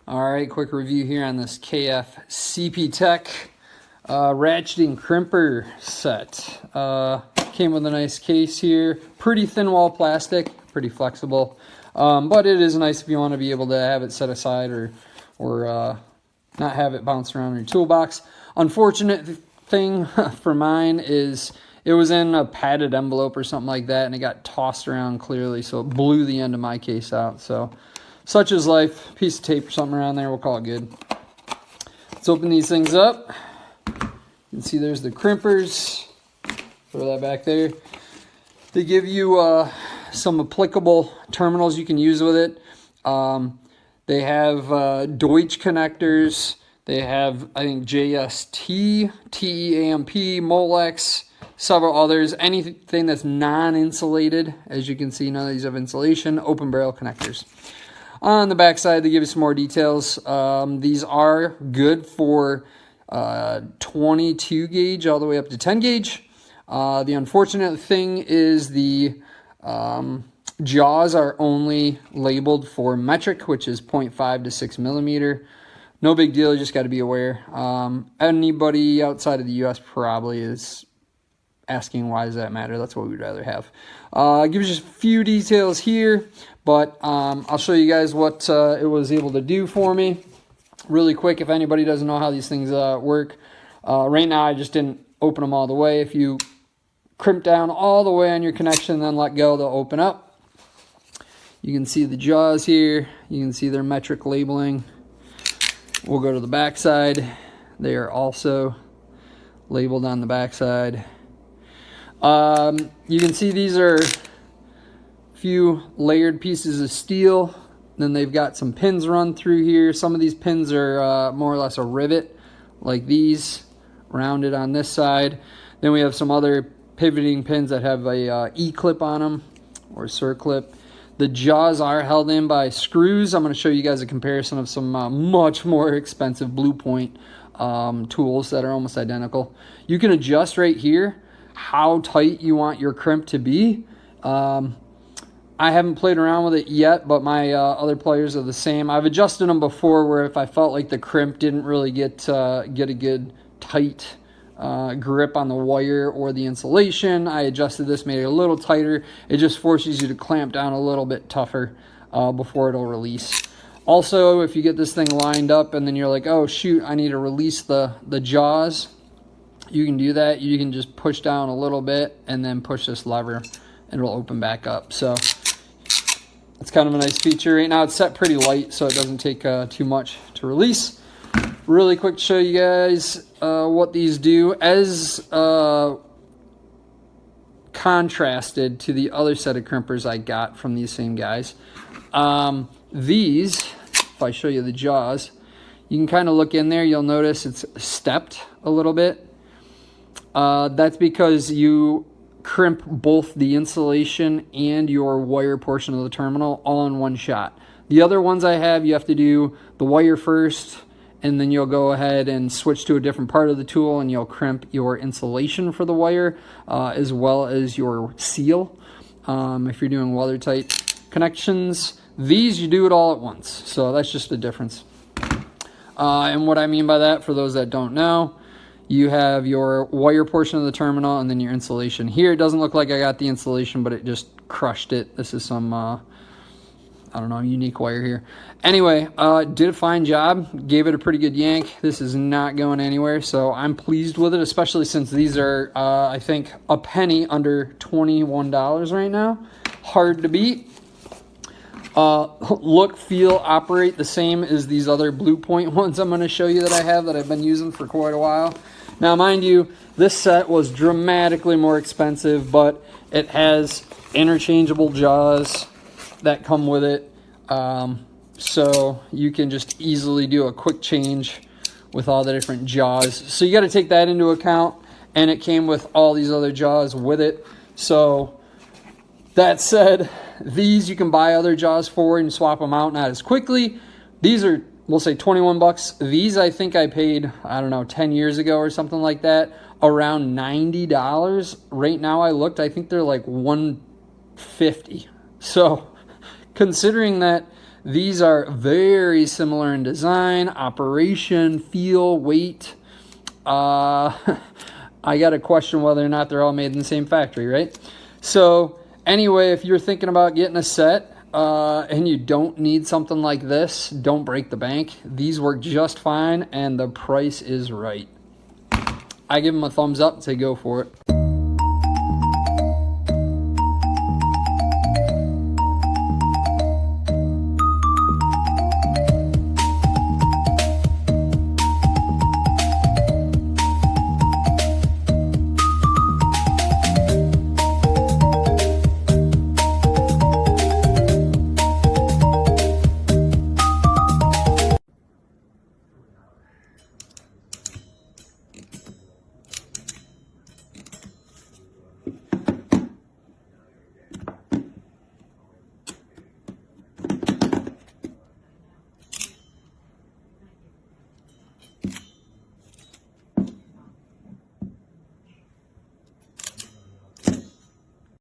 All right, quick review here on this KF CPTEC ratcheting crimper set. Came with a nice case here, pretty thin wall plastic, pretty flexible, but it is nice if you want to be able to have it set aside or not have it bounce around in your toolbox. Unfortunate thing for mine is it was in a padded envelope or something like that, and it got tossed around clearly, so it blew the end of my case out. So such is life. Piece of tape or something around there, we'll call it good. Let's open these things up. You can see there's the crimpers. Throw that back there. They give you some applicable terminals you can use with it. They have Deutsch connectors. They have, I think, JST, TEAMP, Molex, several others. Anything that's non-insulated. As you can see, none of these have insulation. Open barrel connectors. On the back side, they give you some more details. These are good for 22 gauge all the way up to 10 gauge. The unfortunate thing is the jaws are only labeled for metric, which is 0.5 to 6 millimeter. No big deal, you just got to be aware. Anybody outside of the US probably is asking why does that matter. That's what we'd rather have. Give you just a few details here, but I'll show you guys what it was able to do for me really quick. If anybody doesn't know how these things work, right now I just didn't open them all the way. If you crimp down all the way on your connection, then let go, they'll open up. You can see the jaws here. You can see their metric labeling. We'll go to the back side. They are also labeled on the back side. You can see these are a few layered pieces of steel. Then they've got some pins run through here. Some of these pins are more or less a rivet, like these, rounded on this side. Then we have some other pivoting pins that have a E-clip on them, or circlip. The jaws are held in by screws. I'm going to show you guys a comparison of some much more expensive Blue Point tools that are almost identical. You can adjust right here how tight you want your crimp to be. I haven't played around with it yet, but my other players are the same. I've adjusted them before where if I felt like the crimp didn't really get a good tight grip on the wire or the insulation, I adjusted this, made it a little tighter. It just forces you to clamp down a little bit tougher before it'll release. Also, if you get this thing lined up and then you're like, oh shoot, I need to release the jaws, you can do that. You can just push down a little bit and then push this lever and it'll open back up. So it's kind of a nice feature. Right now it's set pretty light, so it doesn't take too much to release. Really quick to show you guys what these do as contrasted to the other set of crimpers I got from these same guys. These, if I show you the jaws, you can kind of look in there. You'll notice it's stepped a little bit. That's because you crimp both the insulation and your wire portion of the terminal all in one shot. The other ones I have, you have to do the wire first, and then you'll go ahead and switch to a different part of the tool and you'll crimp your insulation for the wire as well as your seal. If you're doing weather tight connections, these you do it all at once. So that's just the difference. And what I mean by that, for those that don't know, you have your wire portion of the terminal and then your insulation. Here it doesn't look like I got the insulation, but it just crushed it. This is some I don't know, unique wire here. Anyway, did a fine job. Gave it a pretty good yank. This is not going anywhere, so I'm pleased with it, especially since these are, I think, a penny under $21 right now. Hard to beat. Look, feel, operate the same as these other Blue Point ones I'm going to show you that I have that I've been using for quite a while. Now, mind you, this set was dramatically more expensive, but it has interchangeable jaws that come with it, so you can just easily do a quick change with all the different jaws. So you got to take that into account, and it came with all these other jaws with it. So that said, these you can buy other jaws for and swap them out not as quickly. These are, we'll say, 21 bucks. These I think I paid, I don't know, 10 years ago or something like that, around $90. Right now I looked, I think they're like $150. So considering that These are very similar in design, operation, feel, weight. I got to question whether or not they're all made in the same factory, right? So anyway, if you're thinking about getting a set and you don't need something like this, don't break the bank. These work just fine and the price is right. I give them a thumbs up and say go for it.